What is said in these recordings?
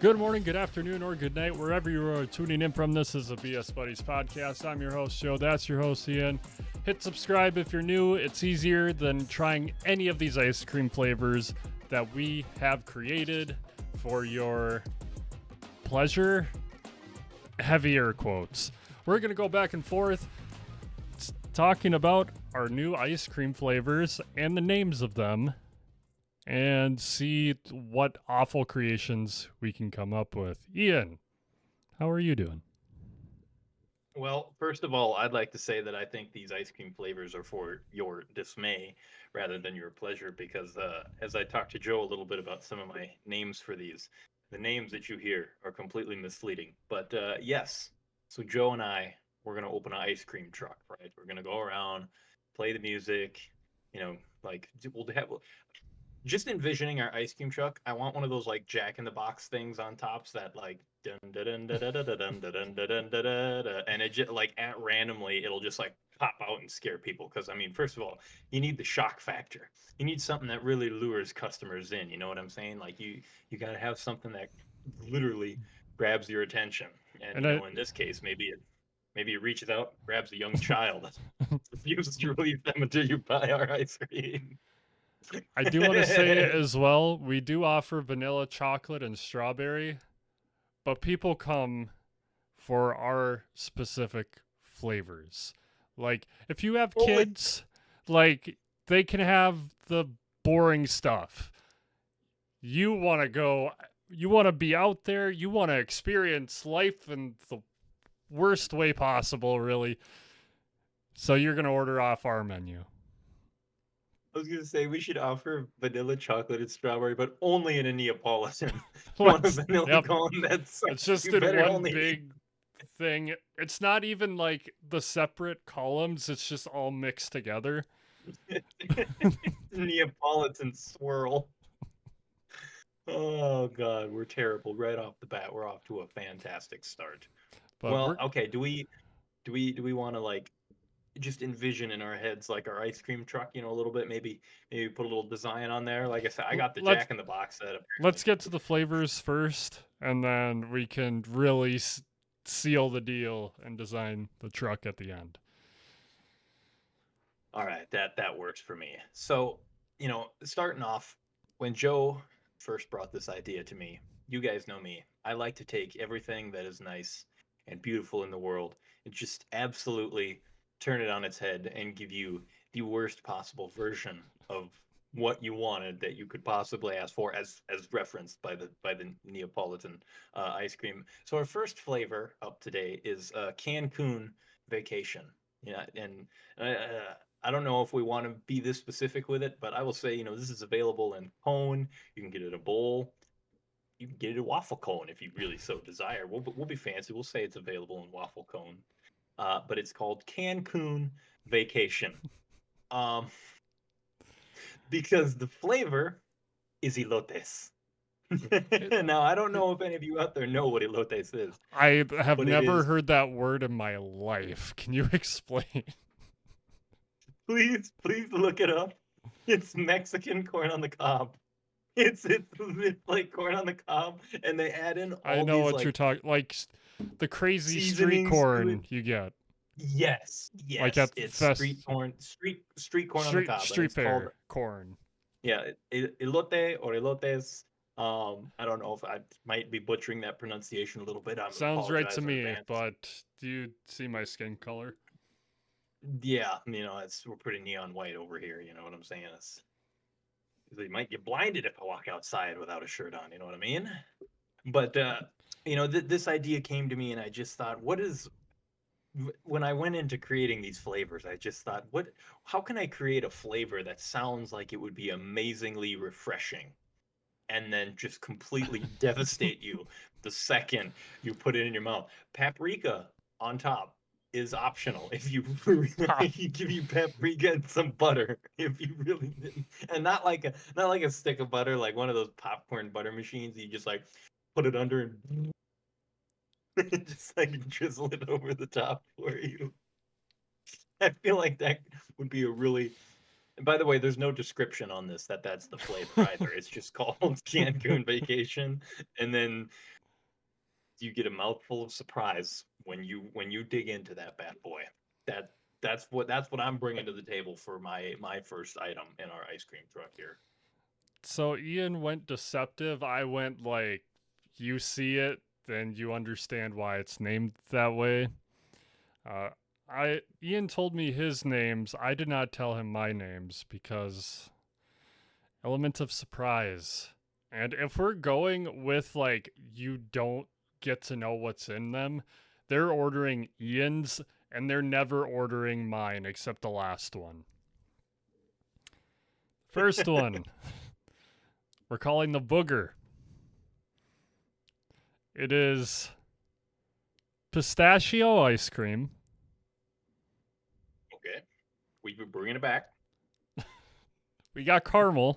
Good morning, good afternoon, or good night, wherever you are tuning in from. This is a BS Buddies podcast. I'm your host, Joe. That's your host, Ian. Hit subscribe if you're new. It's easier than trying any of these ice cream flavors that we have created for your pleasure. Heavier quotes. We're going to go back and forth talking about our new ice cream flavors and the names of them, and see what awful creations we can come up with. Ian, how are you doing? Well, first of all, I'd like to say that I think these ice cream flavors are for your dismay rather than your pleasure because as I talked to Joe a little bit about some of my names for these, the names that you hear are completely misleading. But yes, so Joe and we're going to open an ice cream truck, right? We're going to go around, play the music, like we'll have just envisioning our ice cream truck. I want one of those like Jack in the Box things on tops that like dun dun dun dun dun dun dun dun dun dun dun, and it just like at randomly it'll just like pop out and scare people. Because I mean, first of all, you need the shock factor. You need something that really lures customers in. You know what I'm saying? Like you got to have something that literally grabs your attention. And And I, in this case, maybe it reaches out, grabs a young child, refuses to release them until you buy our ice cream. I do want to say as well, we do offer vanilla, chocolate, and strawberry, but people come for our specific flavors. Like, if you have Holy kids, like, they can have the boring stuff. You want to go, you want to be out there, you want to experience life in the worst way possible, really. So you're going to order off our menu. I was gonna say we should offer vanilla chocolate and strawberry, but only in a Neapolitan. You want a Let's, vanilla yep. cone? That's It's just you in better one only big thing. It's not even like the separate columns, it's just all mixed together. Neapolitan swirl. Oh God, we're terrible right off the bat. We're off to a fantastic start. But Well, we're okay. Do we want to like just envision in our heads like our ice cream truck? A little bit. Maybe put a little design on there. Like I said, I got the let's Jack in the Box set apparently. let's get to the flavors first, and then we can really seal the deal and design the truck at the end. All right, that works for me. So, starting off, when Joe first brought this idea to me, you guys know me. I like to take everything that is nice and beautiful in the world and just absolutely turn it on its head and give you the worst possible version of what you wanted that you could possibly ask for, as referenced by the Neapolitan ice cream. So our first flavor up today is Cancun Vacation. Yeah, and uh, I don't know if we want to be this specific with it, but I will say, this is available in cone. You can get it in a bowl. You can get it in waffle cone if you really so desire. We'll be fancy. We'll say it's available in waffle cone. But it's called Cancun Vacation. Um, because the flavor is elotes. It, Now, I don't know if any of you out there know what elotes is, I have but it never is, heard that word in my life. Can you explain? please look it up. It's Mexican corn on the cob. It's like corn on the cob, and they add in I all know these what you're like talking, like the crazy street seasonings to it. corn you get, Yes, like yes, at it's fest street corn on the cob, and street it's called, fair corn. yeah, elote or elotes. I don't know if I might be butchering that pronunciation a little bit. I Sounds right to apologize in me, advance. but do you see my skin color? Yeah, we're pretty neon white over here. You know what I'm saying? They might get blinded if I walk outside without a shirt on. You know what I mean? But this idea came to me, and I just thought, when I went into creating these flavors, I just thought, how can I create a flavor that sounds like it would be amazingly refreshing, and then just completely devastate you the second you put it in your mouth? Paprika on top is optional if you Pop. you give you paprika and some butter if you really didn't, and not like a stick of butter like one of those popcorn butter machines. You just like put it under and just like drizzle it over the top for you. I feel like that would be a really By the way, there's no description on this that's the flavor either. It's just called Cancun Vacation, and then you get a mouthful of surprise when you dig into that bad boy. That that's what I'm bringing to the table for my first item in our ice cream truck here. So Ian went deceptive. I went like, you see it, then you understand why it's named that way. Uh, Ian told me his names. I did not tell him my names because element of surprise. And if we're going with like you don't get to know what's in them, they're ordering Ian's and they're never ordering mine except the last one. First one, we're calling the booger. It is pistachio ice cream. Okay, we've been bringing it back. We got caramel.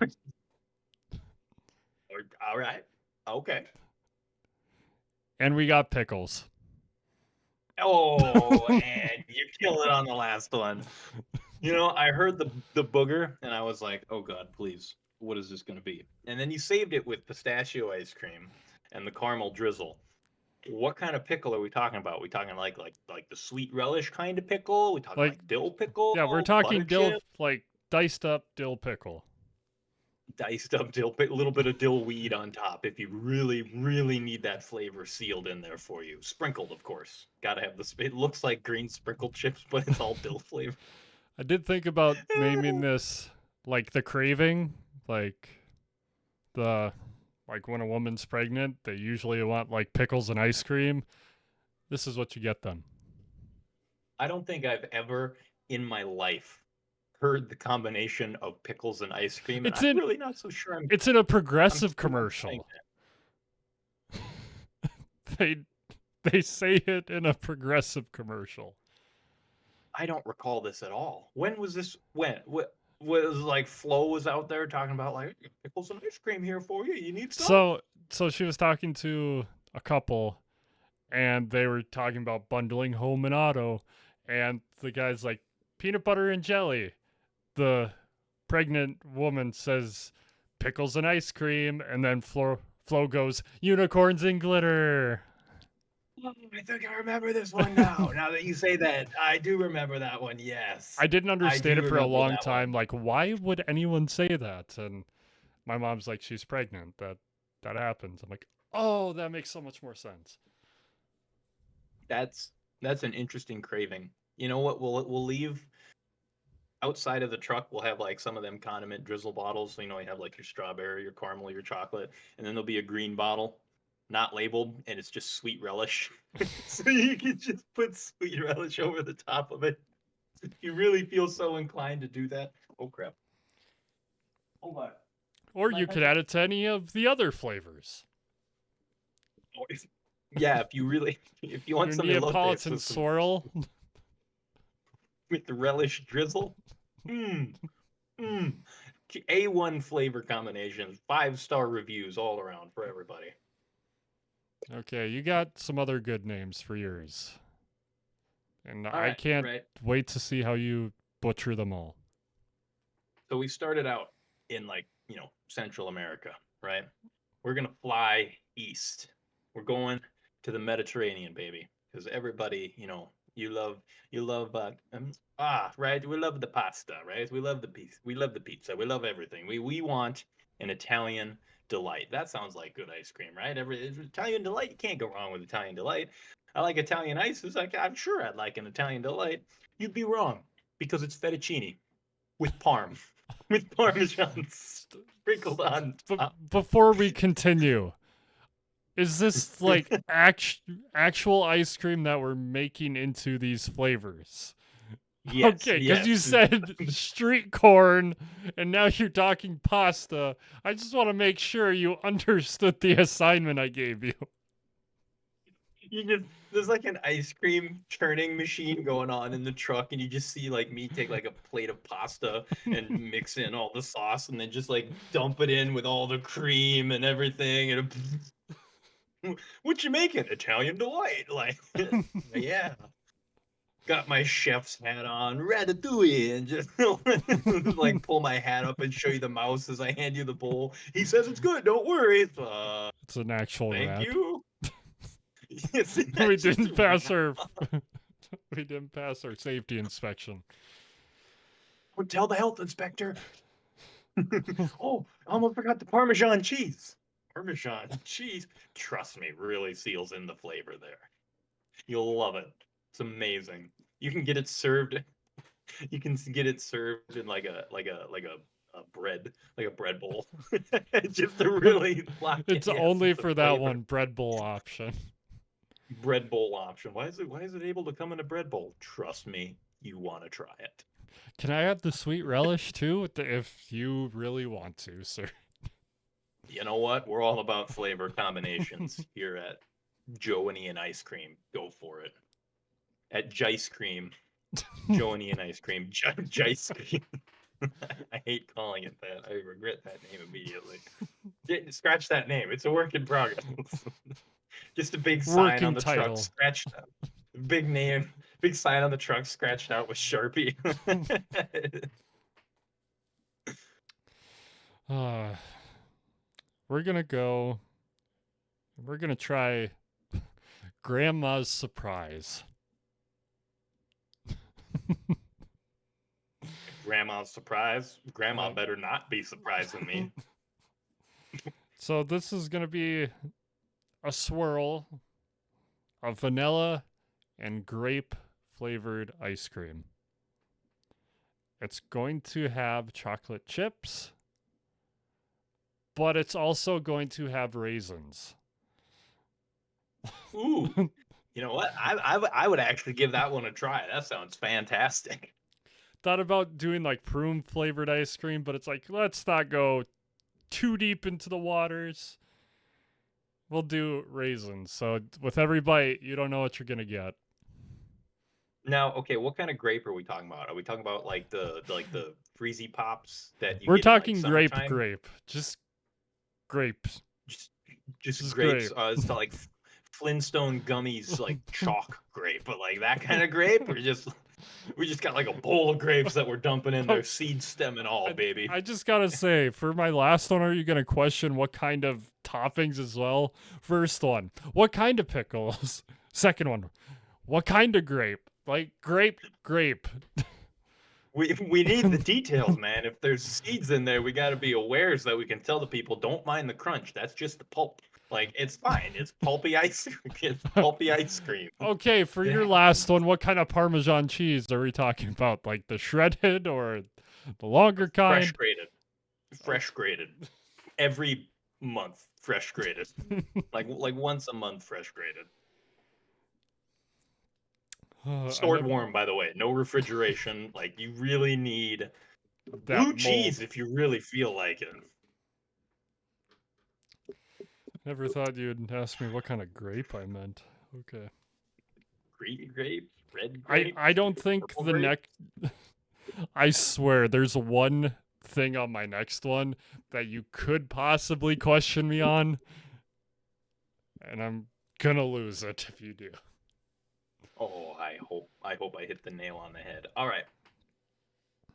All right. Okay. And we got pickles. Oh, and you killed it on the last one. You know, I heard the booger, and I was like, "Oh God, please, what is this going to be?" And then you saved it with pistachio ice cream and the caramel drizzle. What kind of pickle are we talking about? We talking like the sweet relish kind of pickle? We talking Like, like dill pickle? yeah, we're Butter talking dill, chip? like diced up dill pickle. Diced up dill, a little bit of dill weed on top if you really, really need that flavor sealed in there for you. Sprinkled, of course. Gotta have the. It looks like green sprinkled chips, but it's all dill flavor. I did think about naming this like the craving, like the like when a woman's pregnant, they usually want like pickles and ice cream. This is what you get them. I don't think I've ever in my life heard the combination of pickles and ice cream, and It's I'm in really not so sure. it's in a I'm progressive still not saying commercial. that. they they say it in a progressive commercial. I don't recall this at all. When was this? When? What? Was like Flo was out there talking about like pickles and ice cream here for you. You need some? So she was talking to a couple and they were talking about bundling home and auto and the guy's like peanut butter and jelly. The pregnant woman says pickles and ice cream and then Flo goes unicorns and glitter. Oh, I think I remember this one now. Now that you say that, I do remember that one. Yes, I didn't I understand do it for a remember long that time. one. Like, why would anyone say that? And my mom's like, she's pregnant. That happens. I'm like, oh, that makes so much more sense. That's an interesting craving. You know what? We'll leave outside of the truck. We'll have like some of them condiment drizzle bottles. So, you know, you have like your strawberry, your caramel, your chocolate, and then there'll be a green bottle, not labeled, and it's just sweet relish. So you can just put sweet relish over the top of it. If you really feel so inclined to do that. Oh crap! Hold on. Or My you could add it to any of the other flavors. Yeah, if you really, if you want Your some elotes Neapolitan swirl. with the relish drizzle, mmm, mmm. A1 flavor combinations, 5-star reviews all around for everybody. Okay, you got some other good names for yours. And All I right, can't right. wait to see how you butcher them all. So we started out in like, you know, Central America, right? We're gonna fly east. We're going to the Mediterranean, baby, because everybody, you know, you love right. We love the pasta, right? We love the pizza. We love the pizza. We love everything. We want an Italian delight. That sounds like good ice cream, right? Every Italian delight. You can't go wrong with Italian delight. I like Italian ices. Like I'm sure I'd like an Italian delight. You'd be wrong because it's fettuccine with parm, with parmesan sprinkled on But top. before we continue, is this like actual ice cream that we're making into these flavors? Yes, Okay, because you yes. said street corn and now you're talking pasta. I just want to make sure you understood the assignment I gave you. You just there's like an ice cream churning machine going on in the truck, and you just see like me take like a plate of pasta and mix in all the sauce, and then just like dump it in with all the cream and everything. And what you making? Italian delight, like yeah. got my chef's hat on, ratatouille, and just like pull my hat up and show you the mouse as I hand you the bowl. He says it's good, don't worry. It's an actual Thank rat. you. It's We just didn't a pass rat. our we didn't pass our safety inspection. Oh, tell the health inspector. Oh, I almost forgot the Parmesan cheese. Parmesan cheese, trust me, really seals in the flavor there. You'll love it. It's amazing. You can get it served. You can get it served in a bread, like a bread bowl. Just to really lock in It's the only essence of for that flavor. one bread bowl option. Bread bowl option. Why is it able to come in a bread bowl? Trust me, you want to try it. Can I add the sweet relish too, if you really want to, sir? You know what? We're all about flavor combinations here at Joe and Ian Ice Cream. Go for it. At Jice Cream, Joe and Ian Ice Cream, Jice Cream. I hate calling it that. I regret that name immediately. Scratch that name. It's a work in progress. Just a big sign Working on the truck, title. scratched out. Big name, big sign on the truck, scratched out with Sharpie. We're gonna try Grandma's surprise. Grandma's surprise. Grandma better not be surprising me. So this is gonna be a swirl of vanilla and grape flavored ice cream. It's going to have chocolate chips, but it's also going to have raisins. Ooh, you know what? I would actually give that one a try. That sounds fantastic. Thought about doing like prune flavored ice cream, but it's like, let's not go too deep into the waters. We'll do raisins. So with every bite, you don't know what you're gonna get. Now, okay, what kind of grape are we talking about? Are we talking about like the freezy pops that you We're get in like talking summertime? grape. Just grapes. Just just Just grapes. grape. It's like Flintstone gummies, like chalk grape, but like that kind of grape, or just we just got like a bowl of grapes that we're dumping in there, seed stem and all, baby. I just gotta say, for my last one, are you gonna question what kind of toppings as well? First one, what kind of pickles? Second one, what kind of grape? Like grape. We need the details, man. If there's seeds in there, we got to be aware so that we can tell the people, don't mind the crunch. That's just the pulp. Like it's fine. It's pulpy ice. It's pulpy ice cream. Okay, for your last one, what kind of Parmesan cheese are we talking about? Like the shredded or the longer kind? Fresh grated. Fresh grated. Every month, fresh grated. like once a month, fresh grated. Stored warm, by the way. No refrigeration. Like you really need blue cheese if you really feel like it. Never thought you'd ask me what kind of grape I meant. Okay. Green grape, red grape. I don't think the next. I swear, there's one thing on my next one that you could possibly question me on, and I'm gonna lose it if you do. Oh, I hope I hit the nail on the head. All right.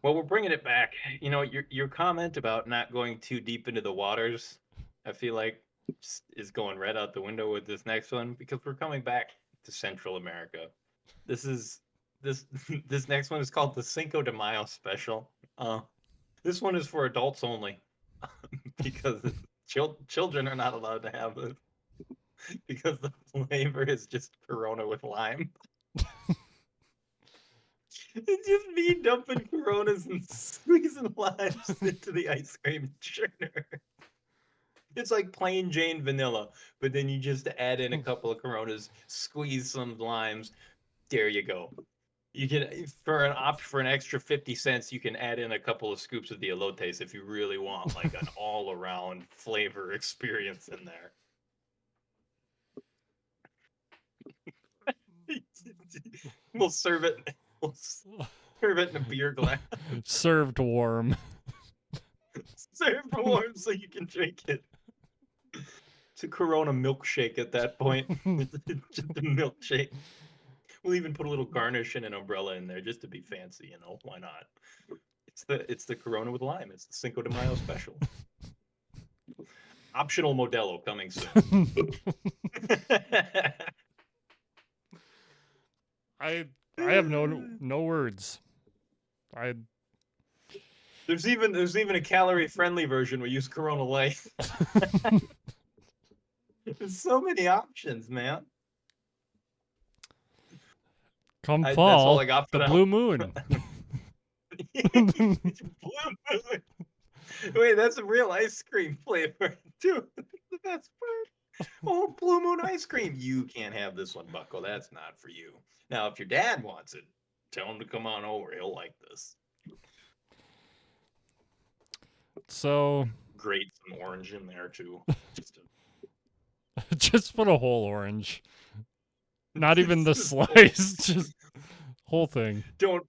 Well, we're bringing it back. You know, your comment about not going too deep into the waters, I feel like is going right out the window with this next one because we're coming back to Central America. This next one is called the Cinco de Mayo special. This one is for adults only because children are not allowed to have this because the flavor is just Corona with lime. It's just me dumping Coronas and squeezing limes into the ice cream churner. It's like plain Jane vanilla, but then you just add in a couple of Coronas, squeeze some limes. There you go. You can for an extra 50 cents, you can add in a couple of scoops of the elotes if you really want like an all around flavor experience in there. We'll serve it. We'll serve it in a beer glass. Served warm. Served warm so you can drink it. It's a Corona milkshake at that point. It's just a milkshake. We'll even put a little garnish and an umbrella in there just to be fancy, you know. Why not? It's the Corona with lime. It's the Cinco de Mayo special. Optional Modelo coming soon. I have no words. I There's even a calorie friendly version. We use Corona Light. There's so many options, man. come That's all fall, I got for the now. blue moon. Blue moon. Wait, that's a real ice cream flavor too. The best part. Oh, Blue Moon ice cream. You can't have this one, Bucko. That's not for you. Now, if your dad wants it, tell him to come on over. He'll like this. So Grate some orange in there too. just put a whole orange. Not even the slice, just whole thing. Don't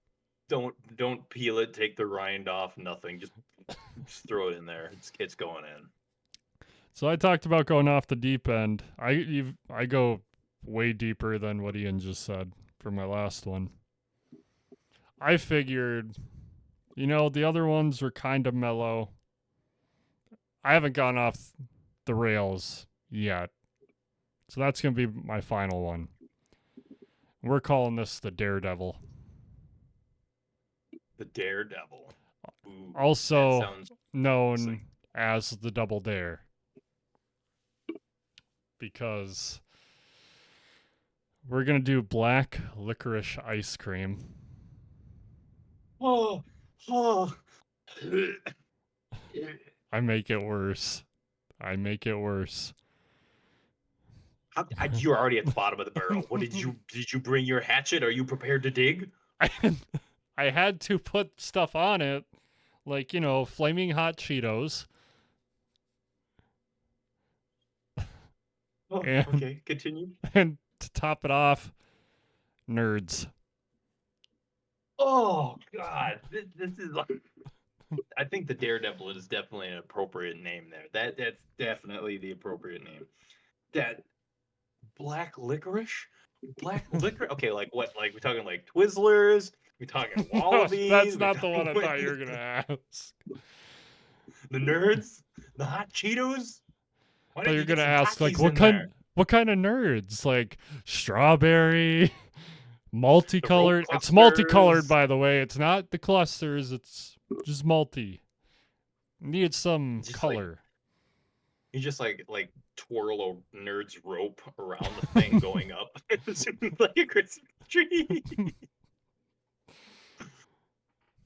peel it. Take the rind off. Nothing. Just throw it in there. It's going in. So I talked about going off the deep end. I go way deeper than what Ian just said for my last one. I figured, the other ones were kind of mellow. I haven't gone off the rails yet. So that's going to be my final one. We're calling this the Daredevil. The Daredevil. Ooh, also known as the Double Dare. Because we're going to do black licorice ice cream. Oh. I make it worse. You're already at the bottom of the barrel. What did you bring your hatchet? Are you prepared to dig? I had to put stuff on it, like, flaming hot Cheetos. Oh, okay, continue. And to top it off, nerds. Oh God, this is like. I think the Daredevil is definitely an appropriate name there. That's definitely the appropriate name. That black licorice. Okay, like what? Like we're talking like Twizzlers. We're talking Wallabies. That's not the one I thought you were gonna ask. The nerds, the hot Cheetos. I thought you were gonna ask like what kind of nerds? Like strawberry, multicolored. It's multicolored, by the way. It's not the clusters. It's just multi. Needed some color. You just like twirl a nerd's rope around the thing going up, like a Christmas tree.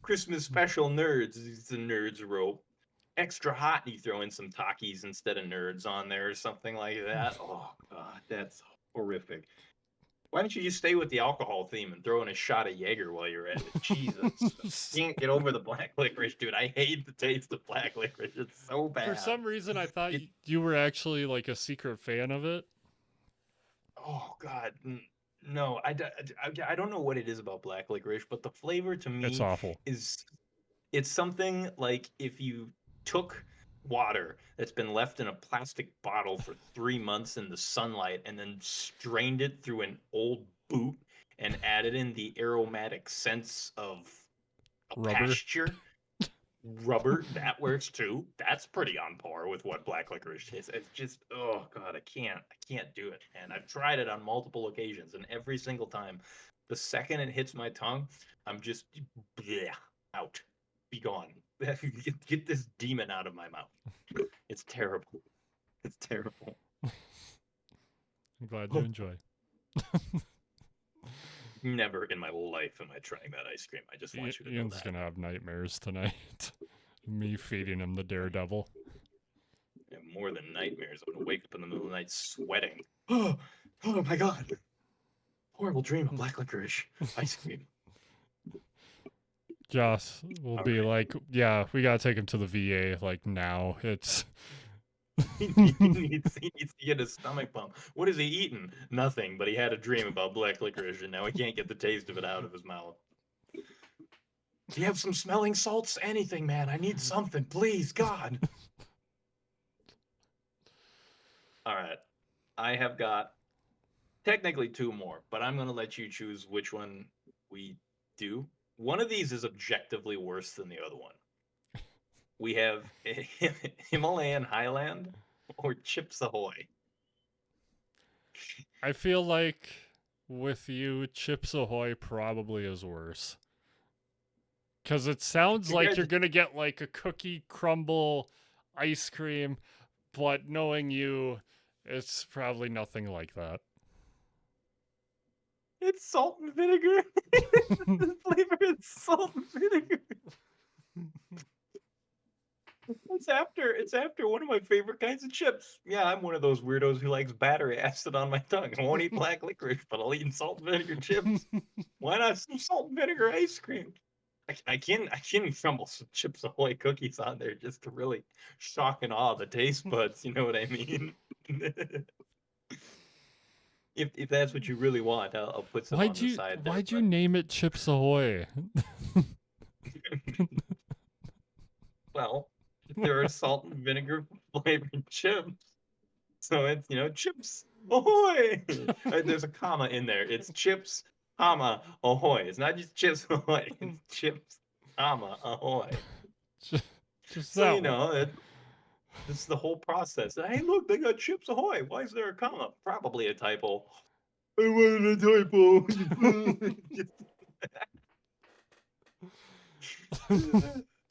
Christmas special nerds. It's a nerd's rope. Extra hot, and you throw in some Takis instead of nerds on there or something like that. Oh God, that's horrific. Why don't you just stay with the alcohol theme and throw in a shot of Jaeger while you're at it? Jesus. Can't get over the black licorice, dude. I hate the taste of black licorice. It's so bad. For some reason, I thought you were actually like a secret fan of it. Oh God, no. I don't know what it is about black licorice, but the flavor to me it's awful. It's something like if you took water that's been left in a plastic bottle for 3 months in the sunlight and then strained it through an old boot and added in the aromatic scents of a pasture. Rubber, that works too. That's pretty on par with what black licorice is. It's just, oh God, I can't do it. And I've tried it on multiple occasions, and every single time, the second it hits my tongue, I'm just out. Be gone. Get this demon out of my mouth. It's terrible. It's terrible. I'm glad you enjoy. Never in my life am I trying that ice cream. I just want you to know that. Ian's gonna have nightmares tonight. Me feeding him the Daredevil. Yeah, more than nightmares. I'm gonna wake up in the middle of the night sweating. Oh my God. Horrible dream of black licorice ice cream. Joss will be like, yeah, we gotta take him to the VA like now. It's he needs to get his stomach pumped. What is he eating? Nothing, but he had a dream about black licorice and now he can't get the taste of it out of his mouth. Do you have some smelling salts? Anything, man. I need something, please, God. All right. I have got technically two more, but I'm gonna let you choose which one we do. One of these is objectively worse than the other one. We have Himalayan Highland or Chips Ahoy. I feel like with you, Chips Ahoy probably is worse. Because it sounds like Compared you're to, going to get like a cookie crumble ice cream, but knowing you, it's probably nothing like that. it's salt and vinegar. The flavor is salt and vinegar. It's after one of my favorite kinds of chips. Yeah, I'm one of those weirdos who likes battery acid on my tongue. I won't eat black licorice, but I'll eat salt and vinegar chips. Why not some salt and vinegar ice cream? I can crumble some Chips Ahoy cookies on there just to really shock and awe the taste buds. You know what I mean? If that's what you really want, I'll put some on why'd the you side there. why'd you name it Chips Ahoy? Well, there are salt and vinegar flavored chips, so it's Chips Ahoy. There's a comma in there. It's Chips, comma Ahoy. It's not just Chips Ahoy. It's Chips, comma Ahoy. Just So that one. this is the whole process. Hey, look, they got Chips Ahoy. Why is there a comma? Probably a typo. I wanted a typo.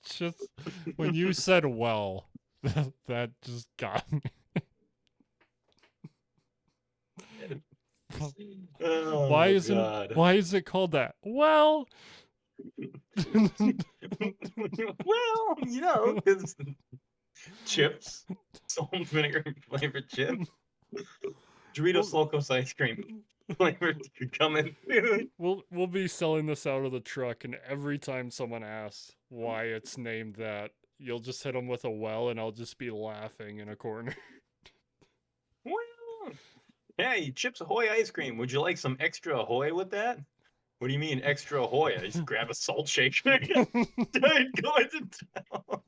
Just when you said well, that just got me. Oh God. Why is it called that? Well, Well, because chips, salt and vinegar flavored chips, Doritos we'll, Locos ice cream flavored coming soon. we'll be selling this out of the truck, and every time someone asks why it's named that, you'll just hit them with a well, and I'll just be laughing in a corner. Well, hey, Chips Ahoy ice cream. Would you like some extra Ahoy with that? What do you mean extra Ahoy? I just grab a salt shaker and go into town.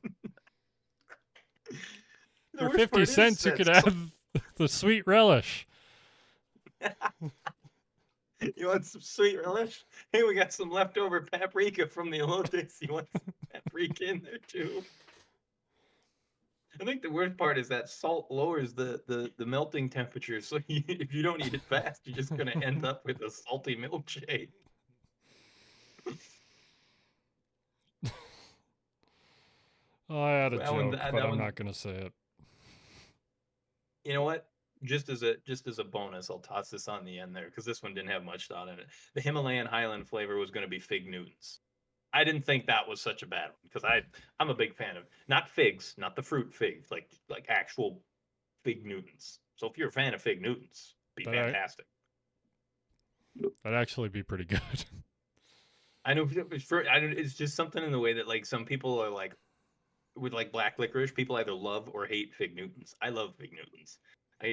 The For worst 50 part is cents, you could have the sweet relish. you want some sweet relish? Hey, we got some leftover paprika from the elotes. You want some paprika in there too? I think the worst part is that salt lowers the melting temperature, so if you don't eat it fast, you're just gonna end up with a salty milkshake. Oh, I had a That one, joke, but that I'm one. not going to say it. You know what? Just as a bonus, I'll toss this on the end there because this one didn't have much thought in it. The Himalayan Highland flavor was going to be fig Newtons. I didn't think that was such a bad one because I'm a big fan of not figs, not the fruit figs, like actual fig Newtons. So if you're a fan of fig Newtons, be That I, fantastic. that'd actually be pretty good. I know it's just something in the way that like some people are like with like black licorice, people either love or hate fig Newtons. I love fig Newtons. I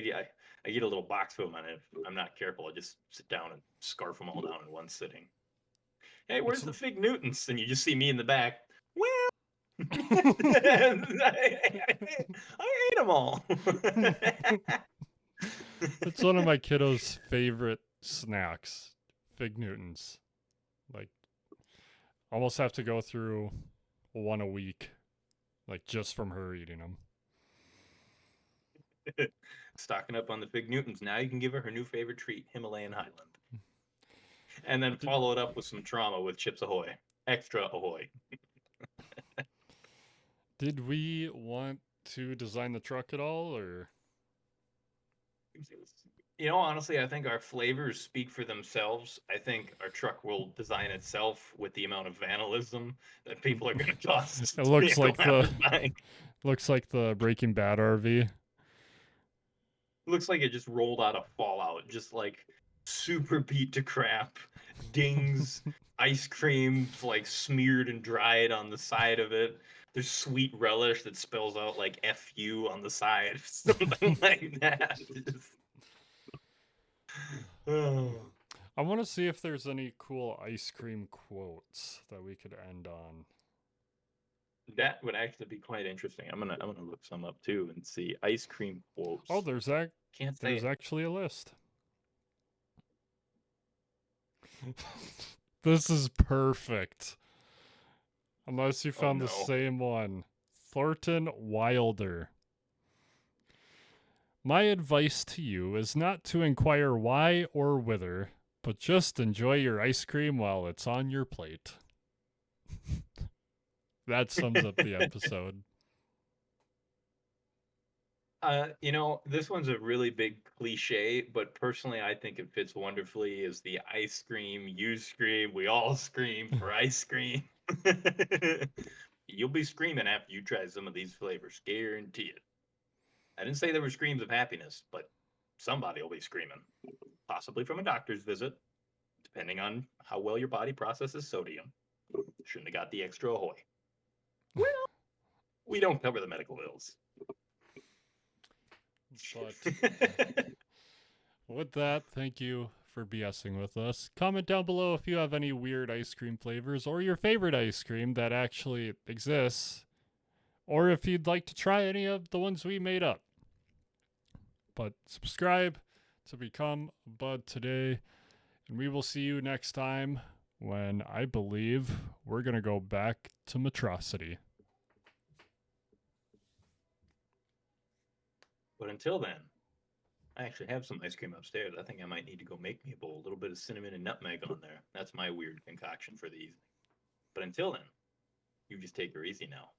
get a little box of them, and if I'm not careful, I just sit down and scarf them all down in one sitting. Hey, It's where's the fig Newtons? And you just see me in the back. Well, I ate them all. it's one of my kiddos' favorite snacks, fig Newtons. Like, almost have to go through one a week, like just from her eating them. Stocking up on the fig Newtons. Now you can give her her new favorite treat, Himalayan Highland. And then Did, follow it up with some trauma with Chips Ahoy. Extra Ahoy. did we want to design the truck at all, or? Honestly, I think our flavors speak for themselves. I think our truck will design itself with the amount of vandalism that people are going to toss this It looks vehicle like out the of the looks like the Breaking Bad RV. Looks like it just rolled out of Fallout, just like super beat to crap, dings, ice cream like smeared and dried on the side of it. There's sweet relish that spells out like "fu" on the side, something like that. Oh. I want to see if there's any cool ice cream quotes that we could end on. That would actually be quite interesting. I'm gonna look some up too and see ice cream Oh, quotes. there's that. Can't say There's it. actually a list. This is perfect. Unless you Oh found the no. same one. Thornton Wilder. My advice to you is not to inquire why or whither, but just enjoy your ice cream while it's on your plate. That sums up the episode. This one's a really big cliche, but personally, I think it fits wonderfully. Is the ice cream, you scream, we all scream for ice cream. You'll be screaming after you try some of these flavors, guarantee it. I didn't say there were screams of happiness, but somebody will be screaming, possibly from a doctor's visit, depending on how well your body processes sodium. Shouldn't have got the extra ahoy. Well, we don't cover the medical bills. But with that, thank you for BSing with us. Comment down below if you have any weird ice cream flavors or your favorite ice cream that actually exists, or if you'd like to try any of the ones we made up. But subscribe to become a bud today, and we will see you next time when I believe we're going to go back to Metrocity. But until then, I actually have some ice cream upstairs. I think I might need to go make me a bowl. A little bit of cinnamon and nutmeg on there. That's my weird concoction for the evening. But until then, you just take her easy now.